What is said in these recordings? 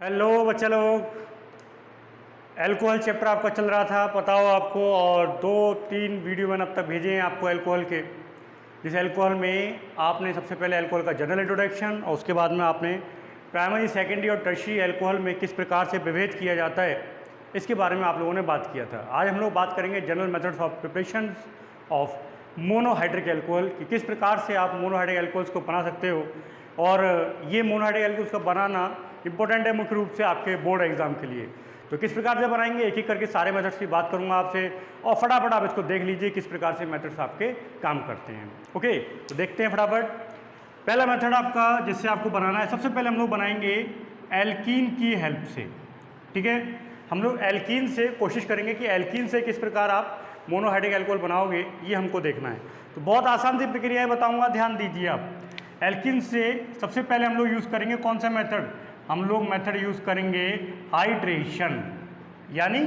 Hello बच्चा लोग, alcohol chapter आपका चल रहा था, पता हो आपको। और 2-3 वीडियो मैंने अब तक भेजे हैं आपको एल्कोहल के। जिस एल्कोहल में आपने सबसे पहले एल्कोहल का जनरल इंट्रोडक्शन और उसके बाद में आपने प्राइमरी, सेकेंडरी और टर्शियरी एल्कोहल में किस प्रकार से विभेद किया जाता है इसके बारे में आप लोगों ने बात किया था। आज हम लोग बात करेंगे general methods of preparation of monohydric alcohol कि किस प्रकार से आप मोनोहाइड्रिक एल्कोहल्स को बना सकते हो। और ये मोनोहाइड्रिक एल्कोहल्स का बनाना इंपॉर्टेंट है मुख्य रूप से आपके बोर्ड एग्जाम के लिए। तो किस प्रकार से बनाएंगे, एक एक करके सारे मेथड्स की बात करूंगा आपसे, और फटाफट आप इसको देख लीजिए किस प्रकार से मेथड्स आपके काम करते हैं। ओके, तो देखते हैं फटाफट। पहला मेथड आपका जिससे आपको बनाना है, सबसे पहले हम लोग बनाएंगे एल्कीन की हेल्प से। ठीक है, हम लोग एल्कीन से कोशिश करेंगे कि एल्कीन से किस प्रकार आप मोनोहाइड्रिक एल्कोहल बनाओगे, ये हमको देखना है। तो बहुत आसान सी प्रक्रिया बताऊंगा, ध्यान दीजिए आप। एल्कीन से सबसे पहले हम लोग यूज़ करेंगे कौन सा मेथड, हम लोग मेथड यूज़ करेंगे हाइड्रेशन। यानी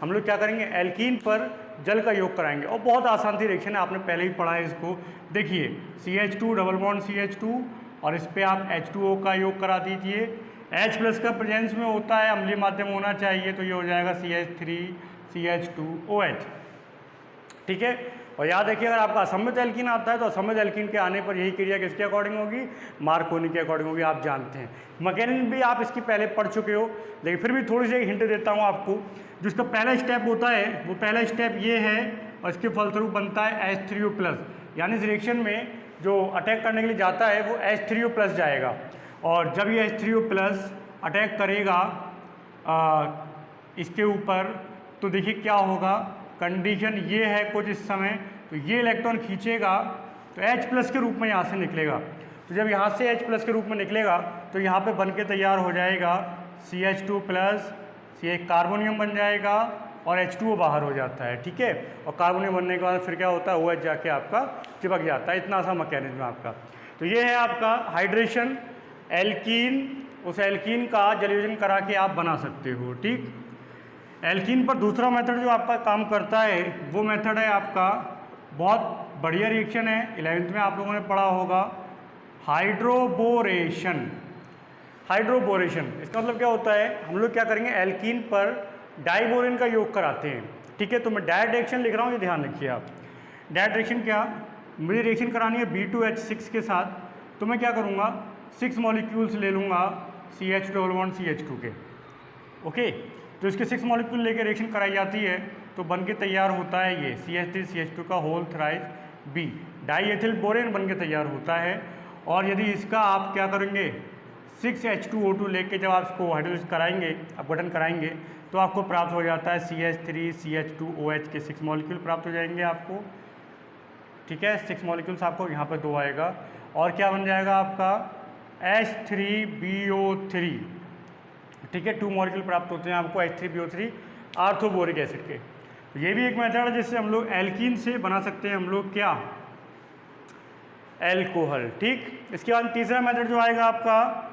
हम लोग क्या करेंगे, एल्कीन पर जल का योग कराएंगे। और बहुत आसान सी रिएक्शन है, आपने पहले ही पढ़ा है इसको। देखिए CH2 डबल बॉन्ड CH2 और इस पर आप H2O का योग करा दीजिए। H+ का प्रेजेंस में होता है, अम्लीय माध्यम होना चाहिए, तो ये हो जाएगा CH3CH2OH। ठीक है, और याद रखिए अगर आपका असम्मित एल्कीन आता है तो असम्मित एल्कीन के आने पर यही क्रिया किसके अकॉर्डिंग होगी, मार्कोनी के अकॉर्डिंग होगी। आप जानते हैं, मैकेनिज्म भी आप इसकी पहले पढ़ चुके हो, लेकिन फिर भी थोड़ी सी एक हिंट देता हूँ आपको। जिसका पहला स्टेप होता है वो पहला स्टेप ये है, और इसके फलस्वरूप बनता है H3O+। यानी इस रिएक्शन में जो अटैक करने के लिए जाता है वो H3O+ जाएगा। और जब ये H3O+ अटैक करेगा इसके ऊपर, तो देखिए क्या होगा, कंडीशन ये है कुछ इस समय, तो ये इलेक्ट्रॉन खींचेगा तो H+ के रूप में यहाँ से निकलेगा। तो जब यहाँ से H+ के रूप में निकलेगा तो यहाँ पे बन के तैयार हो जाएगा CH2+, ये कार्बोनियम बन जाएगा और H2O बाहर हो जाता है। ठीक है, और कार्बोनियम बनने के बाद फिर क्या होता है, OH जाके आपका चिपक जाता है। इतना सा मैकेनिज्म आपका। तो ये है आपका हाइड्रेशन। एल्कीन, उस एल्कीन का जलयोजन करा के आप बना सकते हो। ठीक, एल्कीन पर दूसरा मेथड जो आपका काम करता है वो मेथड है आपका, बहुत बढ़िया रिएक्शन है, 11th में आप लोगों ने पढ़ा होगा, हाइड्रोबोरेशन। हाइड्रोबोरेशन इसका मतलब क्या होता है, हम लोग क्या करेंगे, एल्कीन पर डाइबोरेन का योग कराते हैं। ठीक है, तो मैं डायरेक्ट रिएक्शन लिख रहा हूँ, ये ध्यान रखिए आप। डायरेक्ट रिएक्शन क्या, मुझे रिएक्शन करानी है B2H6 के साथ, तो मैं क्या करूँगा, 6 मॉलिक्यूल्स ले लूँगा CH डबल बॉन्ड CH2 के। ओके, तो इसके 6 मॉलिक्यूल लेकर रिएक्शन कराई जाती है तो बन के तैयार होता है ये CH3CH2 का whole thrice B, diethyl borane बन के तैयार होता है। और यदि इसका आप क्या करेंगे, 6H2O2 लेके जब आप इसको हाइड्रोलाइज कराएंगे, अपघटन कराएंगे, तो आपको प्राप्त हो जाता है CH3CH2OH के 6 मॉलिक्यूल प्राप्त हो जाएंगे आपको। ठीक है, 6 मॉलिक्यूल्स आपको यहाँ पर 2 आएगा, और क्या बन जाएगा आपका H3BO3। ठीक है, 2 मॉलिक्यूल प्राप्त होते हैं आपको H3BO3 आर्थोबोरिक एसिड के। ये भी एक मेथड है जिससे हम लोग एल्कीन से बना सकते हैं हम लोग क्या, एल्कोहल। ठीक, इसके बाद तीसरा मेथड जो आएगा आपका,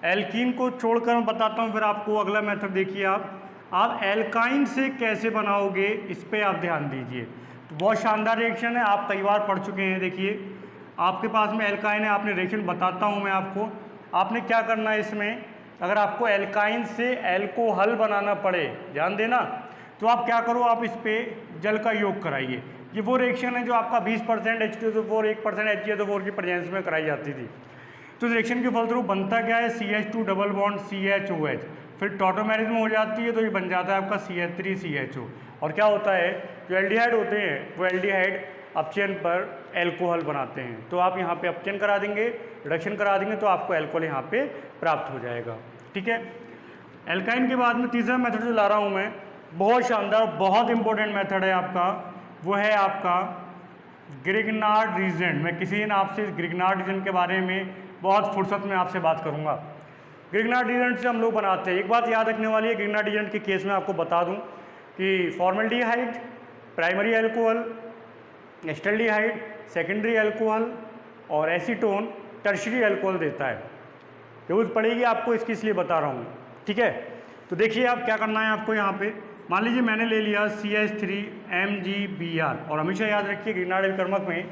एल्कीन को छोड़कर मैं बताता हूँ फिर आपको अगला मेथड। देखिए आप एल्काइन से कैसे बनाओगे इस पर आप ध्यान दीजिए। तो बहुत शानदार रिएक्शन है, आप कई बार पढ़ चुके हैं। देखिए आपके पास में एल्काइन है, आपने रिएक्शन बताता हूँ मैं आपको। आपने क्या करना है इसमें, अगर आपको एल्काइन से एल्कोहल बनाना पड़े, ध्यान देना, तो आप क्या करो, आप इस पर जल का योग कराइए। ये वो रिएक्शन है जो आपका 20% H2SO4 1% HgSO4 की प्रेजेंस में कराई जाती थी। तो इस रिएक्शन के फलस्वरूप बनता क्या है, CH2 डबल बॉन्ड CHOH, फिर टॉटोमेरिज्म हो जाती है, तो ये बन जाता है आपका CH3CHO। और क्या होता है, जो एल्डिहाइड होते हैं वो एल्डिहाइड अपचयन पर एल्कोहल बनाते हैं। तो आप यहाँ पे अपचयन करा देंगे, रिडक्शन करा देंगे, तो आपको एल्कोहल यहाँ पे प्राप्त हो जाएगा। ठीक है, एल्काइन के बाद में तीसरा मेथड जो ला रहा हूँ मैं, बहुत शानदार, बहुत इंपॉर्टेंट मेथड है आपका, वो है आपका ग्रिग्नार्ड रीजेंट। मैं किसी दिन आपसे इस ग्रिग्नार्ड रीजेंट के बारे में बहुत फुर्सत में आपसे बात करूँगा। ग्रिग्नार्ड रीजेंट से हम लोग बनाते हैं, एक बात याद रखने वाली है, ग्रिग्नार्ड रीजेंट के केस में आपको बता दूँ कि formaldehyde primary alcohol, acetaldehyde secondary alcohol, और एसीटोन टर्शियरी एल्कोहल देता है। जरूरत पड़ेगी आपको इसकी, इसलिए बता रहा हूँ। ठीक है, तो देखिए आप क्या करना है आपको यहाँ पे, मान लीजिए मैंने ले लिया CH3MgBr, और हमेशा याद रखिए ग्रिग्नार्ड विकर्मक में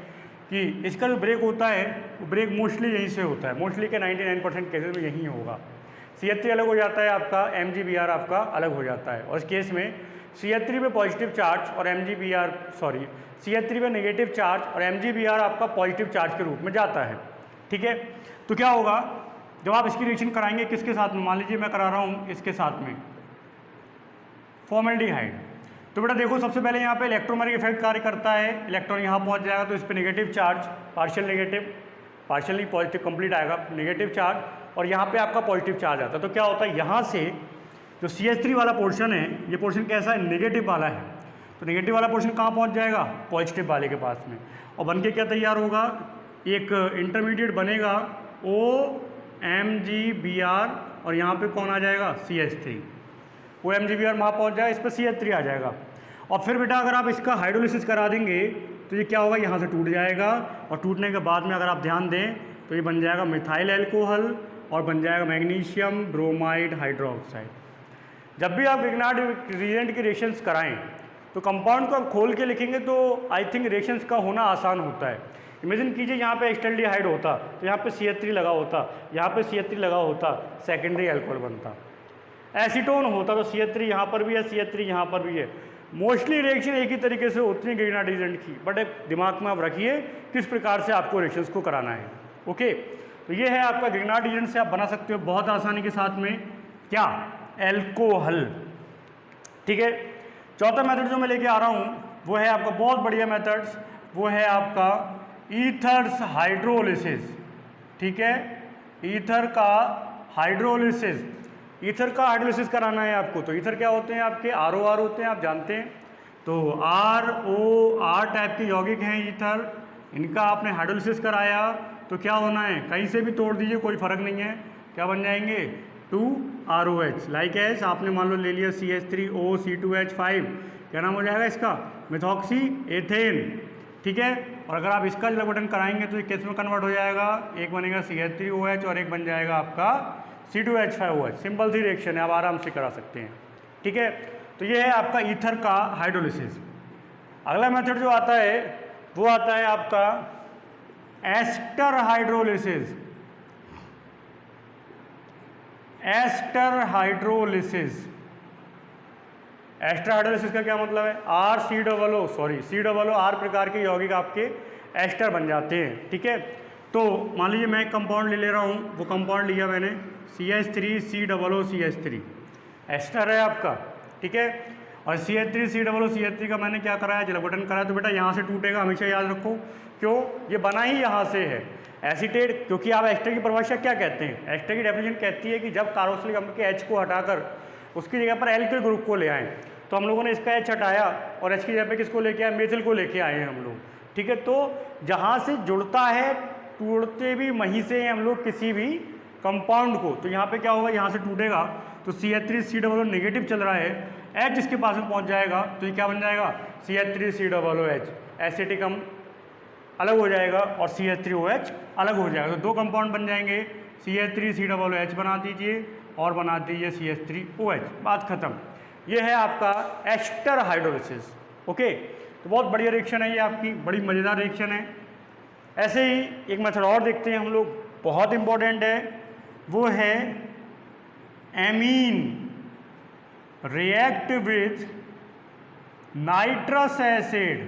कि इसका जो ब्रेक होता है वो ब्रेक मोस्टली यहीं से होता है, मोस्टली के 99% केसेस में यहीं होगा। CH3 अलग हो जाता है आपका, MgBr आपका अलग हो जाता है। और इस केस में CH3 पे पॉजिटिव चार्ज और CH3 पे नेगेटिव चार्ज और MgBr आपका पॉजिटिव चार्ज के रूप में जाता है। ठीक है, तो क्या होगा जब आप इसकी रिएक्शन कराएंगे किसके साथ में, मान लीजिए मैं करा रहा हूँ इसके साथ में फॉर्मेल्डिहाइड, तो बेटा देखो सबसे पहले यहाँ पे इलेक्ट्रोमैग्नेटिक इफेक्ट कार्य करता है, इलेक्ट्रॉन यहाँ पहुँच जाएगा तो इस पर negative charge, partially positive complete आएगा, नेगेटिव चार्ज, और यहाँ पे आपका पॉजिटिव चार्ज आता है। तो क्या होता है यहाँ से जो CH3 वाला पोर्शन है, ये पोर्शन कैसा है, नेगेटिव वाला है, तो नेगेटिव वाला पोर्शन कहाँ पहुँच जाएगा, पॉजिटिव वाले के पास में, और बन के क्या तैयार होगा, एक इंटरमीडिएट बनेगा OMgBr, और यहाँ पे कौन आ जाएगा, CH3, OMgBr वहाँ पहुँच जाएगा, इस पर CH3 आ जाएगा। और फिर बेटा अगर आप इसका हाइड्रोलिसिस करा देंगे तो ये क्या होगा, यहाँ से टूट जाएगा, और टूटने के बाद में अगर आप ध्यान दें तो ये बन जाएगा मिथाइल एल्कोहल और बन जाएगा मैग्नीशियम ब्रोमाइड हाइड्रोक्साइड। जब भी आप ग्रिग्नार्ड रिएजेंट की रिएक्शंस कराएं तो कंपाउंड को आप खोल के लिखेंगे तो आई थिंक रिएक्शंस का होना आसान होता है। इमेजिन कीजिए यहाँ पे एसिटाल्डिहाइड होता तो यहाँ पे CH3 लगा होता, यहाँ पे CH3 लगा होता, सेकेंडरी अल्कोहल बनता। एसीटोन होता तो CH3 यहाँ पर भी है, CH3 यहाँ पर भी है। मोस्टली रिएक्शन एक ही तरीके से होती है ग्रिग्नार्ड रिएजेंट की, बट एक दिमाग में आप रखिए किस प्रकार से आपको रिएक्शंस को कराना है। ओके, तो ये है आपका ग्रिग्नार्ड रिएजेंट से आप बना सकते हो बहुत आसानी के साथ में क्या, एल्कोहल। ठीक है, चौथा मेथड जो मैं लेके आ रहा हूँ वो है आपका बहुत बढ़िया मेथड्स, वो है आपका ईथर्स हाइड्रोलिसिस। ठीक है, ईथर का हाइड्रोलिसिस, ईथर का हाइड्रोलिसिस कराना है आपको। तो ईथर क्या होते हैं आपके, ROR होते हैं, आप जानते हैं। तो ROR टाइप के यौगिक हैं ईथर, इनका आपने हाइड्रोलिसिस कराया तो क्या होना है, कहीं से भी तोड़ दीजिए कोई फर्क नहीं है, क्या बन जाएंगे 2ROH। लाइक एस आपने मान लो ले लिया CH3O C2H5, क्या नाम हो जाएगा इसका, मिथॉक्सी एथेन। ठीक है, और अगर आप इसका जल बटन कराएंगे तो ये किस में कन्वर्ट हो जाएगा, एक बनेगा CH3OH और एक बन जाएगा आपका C2H5OH। सिंपल सी रिएक्शन है, आप आराम से करा सकते हैं। ठीक है, तो ये है आपका ईथर का हाइड्रोलिसिस। अगला मेथड जो आता है वो आता है आपका ester hydrolysis. Ester hydrolysis, ester hydrolysis का क्या मतलब है, COO प्रकार के यौगिक आपके एस्टर बन जाते हैं। ठीक है, तो मान लीजिए मैं एक कंपाउंड ले रहा हूँ, वो कंपाउंड लिया मैंने CH3COOCH3, एस्टर है आपका। ठीक है, और CH3COOCH3 का मैंने क्या कराया, जल बटन कराया, तो बेटा यहाँ से टूटेगा, हमेशा याद रखो। क्यों, ये बना ही यहाँ से है एसीटेट, क्योंकि आप एस्टर की परिभाषा क्या कहते हैं, एस्टर की डेफिनेशन कहती है कि जब कार्बोक्सिलिक अम्ल के H को हटाकर उसकी जगह पर L के ग्रुप को ले आएँ, तो हम लोगों ने इसका H हटाया और H की जगह पे किसको लेके आए, मेथिल को लेके आए हैं हम लोग। ठीक है, तो जहाँ से जुड़ता है टूटते भी वहीं से हैं हम लोग किसी भी कंपाउंड को, तो यहाँ पे क्या होगा, यहाँ से टूटेगा तो CH3COO नेगेटिव चल रहा है, H जिसके पास में पहुँच जाएगा तो ये क्या बन जाएगा, CH3COOH, एसिटिक अम्ल अलग हो जाएगा और CH3OH अलग हो जाएगा। तो दो कंपाउंड बन जाएंगे, CH3COOH बना दीजिए और बना दीजिए CH3OH, बात खत्म। ये है आपका एस्टर हाइड्रोलिसिस। ओके, तो बहुत बढ़िया रिएक्शन है ये आपकी, बड़ी मज़ेदार रिएक्शन है। ऐसे ही एक मेथड और देखते हैं हम लोग, बहुत इंपॉर्टेंट है, वो है amine react with nitrous acid.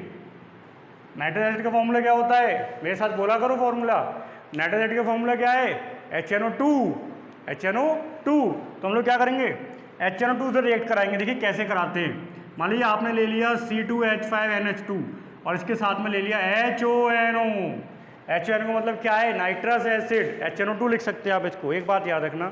Nitrous acid का फॉर्मूला क्या होता है, मेरे साथ बोला करो फॉर्मूला। नाइट्रस एसिड का फॉर्मूला क्या है, HNO2। तो हम लोग क्या करेंगे, HNO2 से रिएक्ट कराएंगे। देखिए कैसे कराते हैं, मान लीजिए आपने ले लिया C2H5NH2 और इसके साथ में ले लिया HONO। HONO का मतलब क्या है, नाइट्रस एसिड, HNO2 लिख सकते हैं आप इसको। एक बात याद रखना,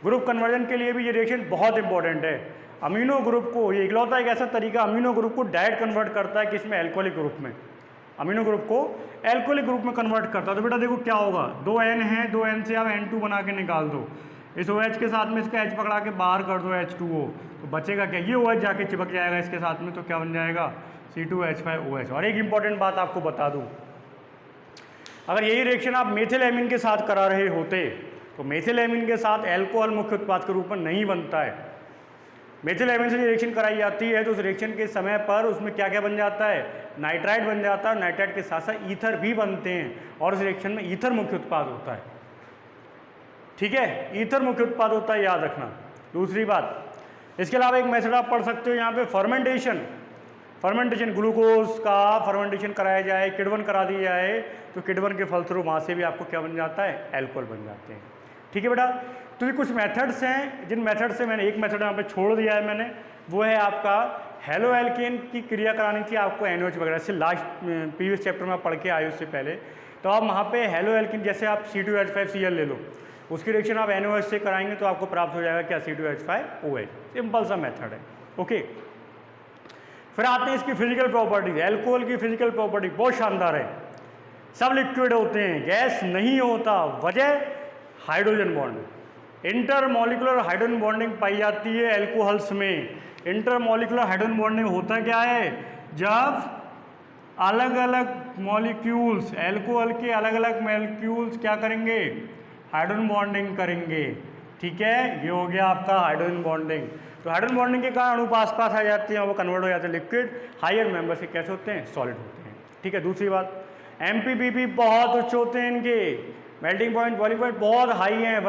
ग्रुप कन्वर्जन के लिए भी ये रिएक्शन बहुत इंपॉर्टेंट है। अमीनो ग्रुप को, ये इकलौता एक ऐसा तरीका अमीनो ग्रुप को डायरेक्ट कन्वर्ट करता है किसमें, एल्कोहलिक ग्रुप में। अमीनो ग्रुप को एल्कोहलिक ग्रुप में कन्वर्ट करता है। तो बेटा देखो क्या होगा, 2 N है, 2 N से आप N2 बना के निकाल दो, इस OH के साथ में इसका H पकड़ा के बाहर कर दो H2O, तो बचेगा क्या, ये OH जाके चिपक जाएगा इसके साथ में, तो क्या बन जाएगा C2H5OH। और एक इंपॉर्टेंट बात आपको बता दूँ, अगर यही रिएक्शन आप मेथिल एमीन के साथ करा रहे होते तो मेथिल एमीन के साथ एल्कोहल मुख्य उत्पाद के रूप में नहीं बनता है। मेथिल एमीन से रिएक्शन कराई जाती है तो उस रिएक्शन के समय पर उसमें क्या क्या बन जाता है, नाइट्राइड बन जाता है, नाइट्राइड के साथ साथ ईथर भी बनते हैं और उस रिएक्शन में ईथर मुख्य उत्पाद होता है। ठीक है, ईथर मुख्य उत्पाद होता है, याद रखना। दूसरी बात, इसके अलावा एक मेथड आप पढ़ सकते हो यहाँ पे, फर्मेंटेशन ग्लूकोज का फर्मेंटेशन कराया जाए, किण्वन करा दी जाए, तो किण्वन के फलस्वरूप वहाँ से भी आपको क्या बन जाता है, एल्कोहल बन जाते हैं। ठीक है बेटा, तो ये कुछ मेथड्स हैं, जिन मेथड से मैंने एक मेथड यहाँ पे छोड़ दिया है मैंने, वो है आपका हेलो एल्केन की क्रिया करानी थी आपको NOH वगैरह से, लास्ट प्रीवियस चैप्टर में पढ़ के आए उससे पहले, तो आप वहाँ पे हेलो एल्केन, जैसे आप C2H5Cl ले लो, उसकी रिएक्शन आप NOH से कराएंगे तो आपको प्राप्त हो जाएगा क्या, C2H5OH। सिंपल सा मेथड है। ओके, फिर आते हैं इसकी फिजिकल प्रॉपर्टीज। एल्कोहल की फिजिकल प्रॉपर्टी बहुत शानदार है, सब लिक्विड होते हैं, गैस नहीं होता, वजह hydrogen bond. Intermolecular hydrogen bonding पाई जाती है एल्कोहल्स में। इंटरमॉलिकुलर हाइड्रोजन बॉन्डिंग होता क्या है, जब अलग अलग मॉलिक्यूल्स, एल्कोहल के अलग अलग मॉलिक्यूल्स क्या करेंगे, हाइड्रोजन बॉन्डिंग करेंगे। ठीक है, ये हो गया आपका हाइड्रोजन बॉन्डिंग। तो हाइड्रोजन बॉन्डिंग के कारण अणु पास पास आ जाते हैं, वो कन्वर्ट हो जाते हैं लिक्विड, हायर मेंबर से कैसे होते हैं, सॉलिड होते हैं। ठीक है, दूसरी बात, MPBP बहुत उच्च होते हैं इनके, मेल्टिंग पॉइंट, बॉइलिंग पॉइंट बहुत हाई हैं,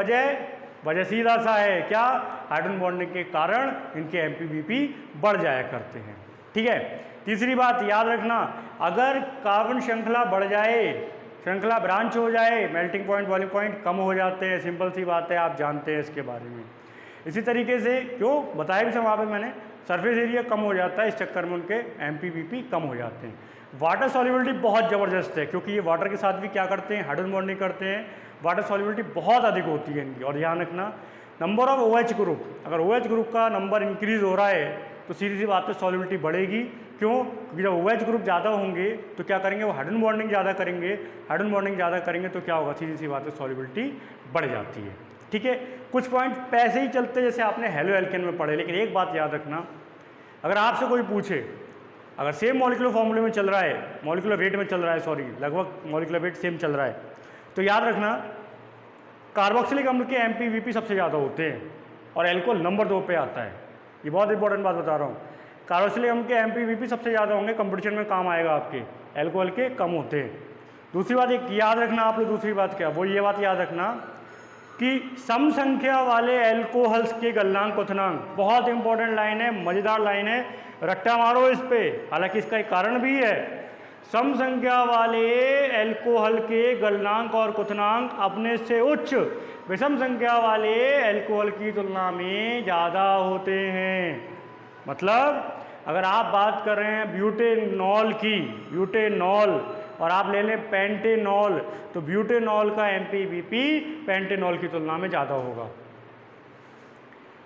वजह सीधा सा है क्या, हाइड्रोजन बॉन्डिंग के कारण इनके MPBP बढ़ जाया करते हैं। ठीक है, तीसरी बात याद रखना, अगर कार्बन श्रृंखला बढ़ जाए, श्रृंखला ब्रांच हो जाए, मेल्टिंग पॉइंट, बॉइलिंग पॉइंट कम हो जाते हैं, सिंपल सी बात है, आप जानते हैं इसके बारे में। इसी तरीके से क्यों बताया भी वहाँ पे मैंने, सरफेस एरिया कम हो जाता है, इस चक्कर में उनके MPBP कम हो जाते हैं। वाटर सॉल्युबिलिटी बहुत ज़बरदस्त है, क्योंकि ये वाटर के साथ भी क्या करते हैं, हाइड्रोजन बॉन्डिंग करते हैं, वाटर सॉल्युबिलिटी बहुत अधिक होती है इनकी। और ध्यान रखना, नंबर ऑफ OH ग्रुप, अगर OH ग्रुप का नंबर इंक्रीज हो रहा है तो सीधी सी बात है सॉल्युबिलिटी बढ़ेगी। क्यों, क्योंकि जब OH ग्रुप ज़्यादा होंगे तो क्या करेंगे, वो हाइड्रोजन बॉन्डिंग ज़्यादा करेंगे, हाइड्रोजन बॉन्डिंग ज़्यादा करेंगे तो क्या होगा, सीधी सी बात है सॉल्युबिलिटी बढ़ जाती है। ठीक है, कुछ पॉइंट पैसे ही चलते जैसे आपने हेलो एल्केन में पढ़े, लेकिन एक बात याद रखना, अगर आपसे कोई पूछे, अगर सेम मॉलिक्यूलर फॉर्मूले में चल रहा है, मॉलिक्यूलर वेट में चल रहा है, सॉरी लगभग मॉलिक्यूलर वेट सेम चल रहा है, तो याद रखना कार्बोक्सिलिक अम्ल के MPBP सबसे ज़्यादा होते हैं और एल्कोहल नंबर 2 पे आता है। ये बहुत इंपॉर्टेंट बात बता रहा हूँ, कार्बोक्सिलिक अम्ल के MPBP सबसे ज़्यादा होंगे, कंपटीशन में काम आएगा आपके, एल्कोहल के कम होते हैं। दूसरी बात एक याद रखना आप लोग, दूसरी बात क्या, वो ये बात याद रखना कि सम संख्या वाले एल्कोहल्स के गलनांक क्वथनांक, बहुत इंपॉर्टेंट लाइन है, मज़ेदार लाइन है, रट्टा मारो इस पे, हालांकि इसका एक कारण भी है। सम संख्या वाले एल्कोहल के गलनांक और क्वथनांक अपने से उच्च विषम संख्या वाले एल्कोहल की तुलना में ज़्यादा होते हैं। मतलब अगर आप बात कर रहे हैं ब्यूटेनॉल की, ब्यूटेनॉल, और आप ले लें पेंटेनॉल, तो ब्यूटेनॉल का MPBP पेंटेनॉल की तुलना में ज़्यादा होगा,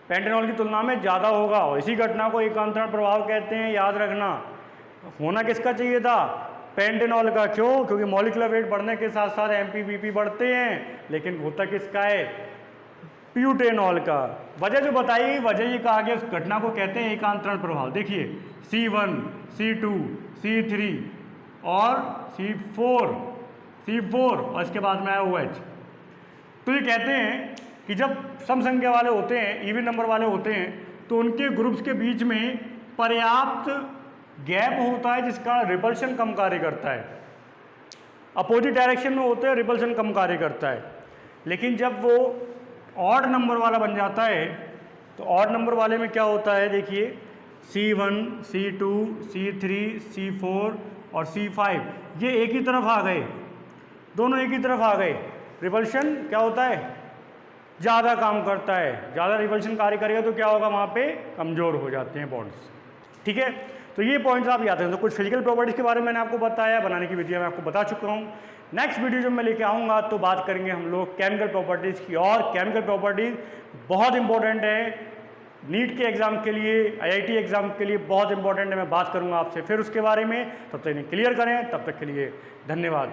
पेंटेनॉल की तुलना में ज़्यादा होगा। और इसी घटना को एकांतरण प्रभाव कहते हैं, याद रखना। होना किसका चाहिए था, पेंटेनॉल का। क्यों, क्योंकि मॉलिक्यूलर वेट बढ़ने के साथ साथ MPBP बढ़ते हैं, लेकिन होता किसका है, ब्यूटेनॉल का। वजह जो बताई, वजह ये कहा गया, उस घटना को कहते हैं एकांतरण प्रभाव। देखिए C1, C2, C3 और C4 और इसके बाद में आया OH। तो ये कहते हैं कि जब सम संख्या वाले होते हैं, इवन नंबर वाले होते हैं, तो उनके ग्रुप्स के बीच में पर्याप्त गैप होता है जिसका रिपल्शन कम कार्य करता है। अपोजिट डायरेक्शन में होते हैं, रिपल्शन कम कार्य करता है। लेकिन जब वो ऑड नंबर वाला बन जाता है, तो ऑड नंबर वाले में क्या होता है, देखिए C1, C2, C3, C4 और C5 ये एक ही तरफ आ गए, दोनों एक ही तरफ आ गए। रिपल्शन क्या होता है, ज़्यादा काम करता है, ज़्यादा रिपल्शन कार्य करेगा तो क्या होगा, वहाँ पे कमज़ोर हो जाते हैं बॉन्ड्स। ठीक है, तो ये पॉइंट्स आप याद रखें। तो कुछ फिजिकल प्रॉपर्टीज़ के बारे में मैंने आपको बताया, बनाने की विधियाँ मैं आपको बता चुका हूँ। नेक्स्ट वीडियो जब मैं लेके आऊँगा तो बात करेंगे हम लोग केमिकल प्रॉपर्टीज़ की, और केमिकल प्रॉपर्टीज़ बहुत इंपॉर्टेंट है नीट के एग्ज़ाम के लिए, IIT एग्ज़ाम के लिए बहुत इंपॉर्टेंट है। मैं बात करूँगा आपसे फिर उसके बारे में, तब तक इन्हें क्लियर करें। तब तक के लिए धन्यवाद।